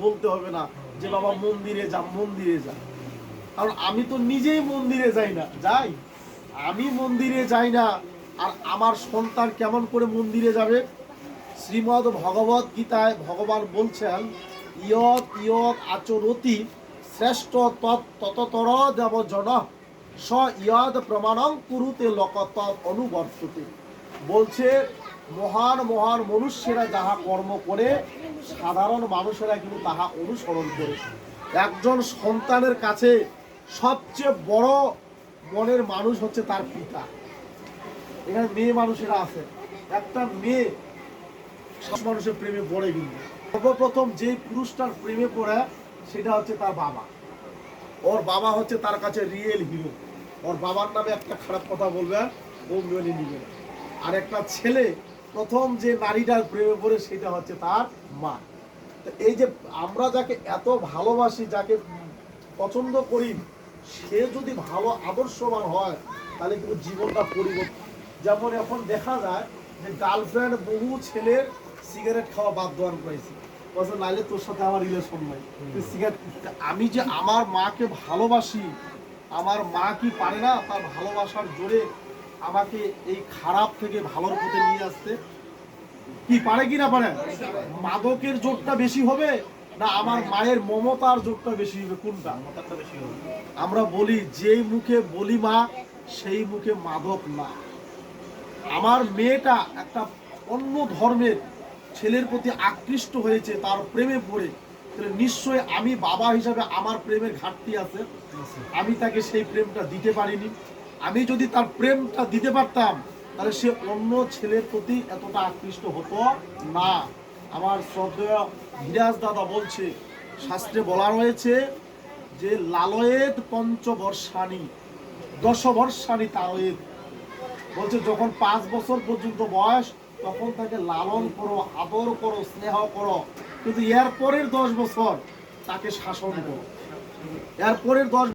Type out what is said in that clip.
বলতে হবে না যে বাবা মন্দিরে যা, মন্দিরে যা। কারণ আমি তো নিজেই মন্দিরে যাই না, যাই আমি মন্দিরে যাই না, আর আমার সন্তান কেমন করে মন্দিরে যাবে? শ্রীমদ্ ভগবত গীতায় ভগবান বলছেন, ইয়ৎ ইয়ৎ আচরতি শ্রেষ্ঠ তততর দেব জন স ইয়দ প্রমাণং কুরুতে লোকত অনুবর্ততে। বলছে মহান মহান মনুষ্যেরা যাহা কর্ম করে সাধারণ মানুষেরা কিন্তু তাহা অনুসরণ করে। একজন সন্তানের কাছে সবচেয়ে বড় মনের মানুষ হচ্ছে তার পিতা। এখানে মেয়ে মানুষেরা আছে, একটা মেয়ে সব মানুষের প্রেমে পড়ে, কিন্তু সর্বপ্রথম যে পুরুষটার প্রেমে পড়ে সেটা হচ্ছে তার বাবা। ওর বাবা হচ্ছে তার কাছে রিয়েল হিরো। ওর বাবার নামে একটা খারাপ কথা বলবে ও মেনে নিবে না। আর একটা ছেলে প্রথম যে নারীটার প্রেমে পড়ে সেটা হচ্ছে তার মা। তো এই যে আমরা যাকে এত ভালোবাসি, যাকে পছন্দ করি, সে যদি ভালো আদর্শবান হয় তাহলে কিন্তু জীবনটা পরিবর্তন। যেমন এখন দেখা যায় যে গার্লফ্রেন্ড বহু ছেলের সিগারেট খাওয়া বাদ দেওয়ার পাইছে, বলছে নাইলে তোর সাথে আমার রিলেশন নাই, তুই সিগারেট। আমি যে আমার মাকে ভালোবাসি, আমার মা কি পারে না তার ভালোবাসার জোরে আমাকে এই খারাপ থেকে ভালোর পথে নিয়ে আসতে? কি পারে কি না পারে? মাদকের জোরটা বেশি হবে না আমার মায়ের মমতার জোরটা বেশি হবে? কোনটা বেশি হবে? আমরা বলি যেই মুখে বলি মা সেই মুখে মাদক না। আমার মেয়েটা একটা অন্য ধর্মের ছেলের প্রতি আকৃষ্ট হয়েছে, তার প্রেমে পড়ে, তাহলে নিশ্চয়ই আমি বাবা হিসাবে আমার প্রেমের ঘাটতি আছে, আমি তাকে সেই প্রেমটা দিতে পারিনি। আমি যদি তার প্রেমটা দিতে পারতাম তাহলে সে অন্য ছেলের প্রতি এতটা আকৃষ্ট হতো না। আমার শ্রদ্ধেয় ধীরাজ দাদা বলছে, শাস্ত্রে বলা রয়েছে যে লালয়েত পঞ্চবর্ষানি 10 বর্ষানি তারয়েত। বলছে যখন 5 বছর পর্যন্ত বয়স তখন তাকে লালন করো, আদর করো, স্নেহ করো, কিন্তু এর পরের 10 বছর তাকে শাসন করো। এর পরের 10